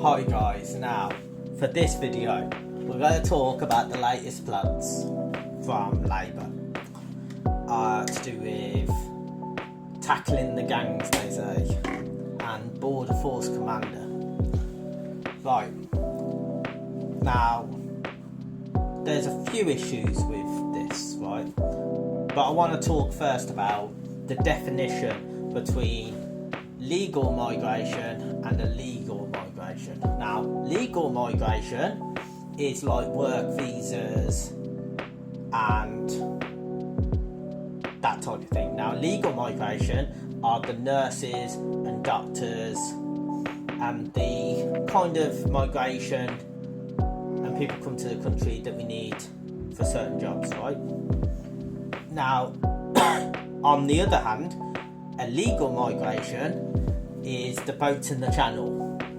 Hi guys, now for this video we're going to talk about the latest plans from Labour to do with tackling the gangs, they say, and Border Force Commander. Right, now there's a few issues with this, right, but I want to talk first about the definition between legal migration and illegal migration. Now, legal migration is like work visas and that type of thing. Now, legal migration are the nurses and doctors and the kind of migration and people come to the country that we need for certain jobs, right? Now, on the other hand, illegal migration is the boats in the channel.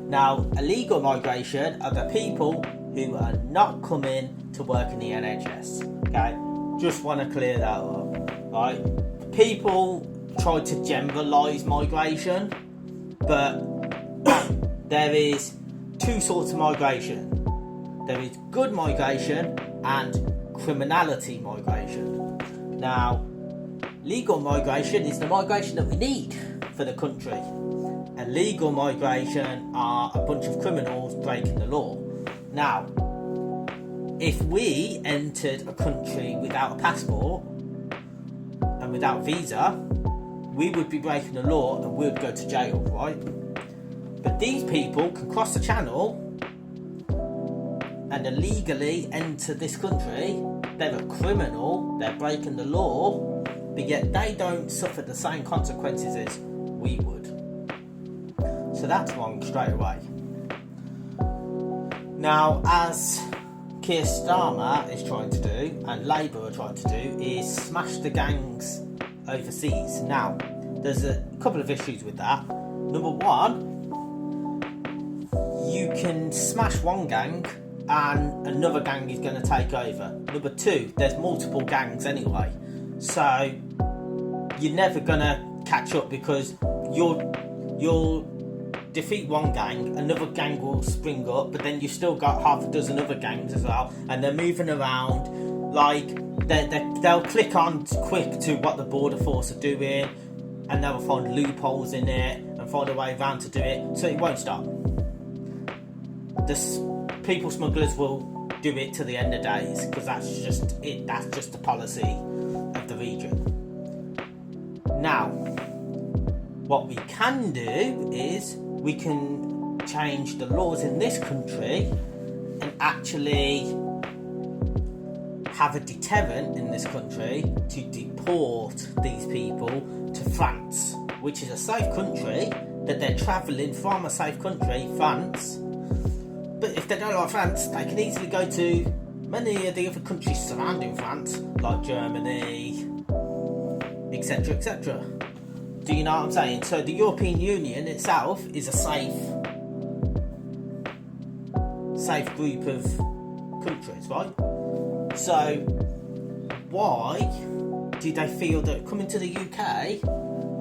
Now, illegal migration are the people who are not coming to work in the NHS. Okay, just want to clear that up. Right, people try to generalise migration, but there is two sorts of migration. There is good migration and criminality migration. Now, legal migration is the migration that we need for the country. Illegal migration are a bunch of criminals breaking the law. Now, if we entered a country without a passport and without visa, we would be breaking the law and we would go to jail, right? But these people can cross the channel and illegally enter this country. They're a criminal, they're breaking the law, but yet they don't suffer the same consequences as we would. So that's wrong straight away. Now, as Kier is trying to do, and Labour are trying to do, is smash the gangs overseas. Now, there's a couple of issues with that. Number one, you can smash one gang and another gang is going to take over. Number two, there's multiple gangs anyway. So, you're never going to catch up because you'll defeat one gang, another gang will spring up, but then you've still got half a dozen other gangs as well, and they're moving around. Like, they'll click on quick to what the Border Force are doing, and they'll find loopholes in it and find a way around to do it, so it won't stop. The people smugglers will do it to the end of days, because that's just it. That's just the policy of the region. Now, what we can do is we can change the laws in this country and actually have a deterrent in this country to deport these people to France, which is a safe country, that they're travelling from a safe country, France. But if they don't like France, they can easily go to many of the other countries surrounding France, like Germany, etc, etc. Do you know what I'm saying? So the European Union itself is a safe group of countries, right? So why do they feel that coming to the UK,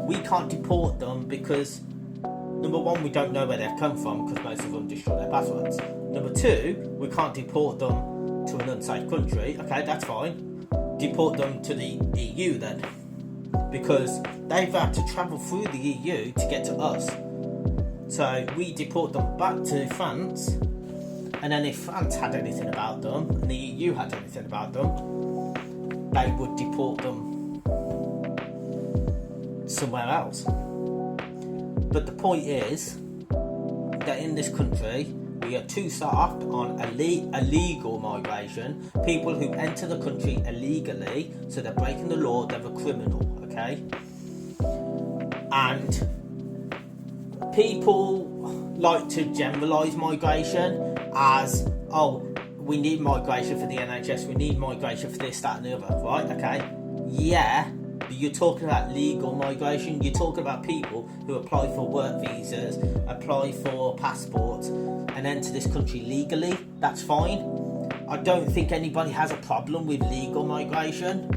we can't deport them because, number one, we don't know where they've come from because most of them destroy their passports. Number two, we can't deport them to an unsafe country. Okay, that's fine. Deport them to the EU then, because they've had to travel through the EU to get to us. So we deport them back to France, and then if France had anything about them and the EU had anything about them, they would deport them somewhere else. But the point is that in this country we are too soft on illegal migration, people who enter the country illegally, so they're breaking the law, they're a criminal, okay? And people like to generalise migration as, oh, we need migration for the NHS, we need migration for this, that and the other, right? Okay, yeah, but you're talking about legal migration, you're talking about people who apply for work visas, apply for passports and enter this country legally. That's fine. I don't think anybody has a problem with legal migration.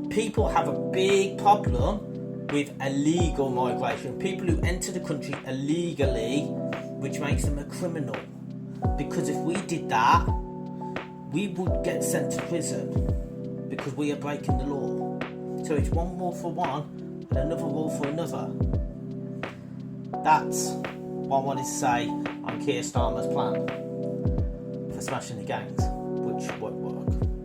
People have a big problem with illegal migration, people who enter the country illegally which makes them a criminal. Because if we did that, we would get sent to prison because we are breaking the law. So it's one rule for one and another rule for another. That's what I wanted to say on Kier Starmer's plan for smashing the gangs, which won't work.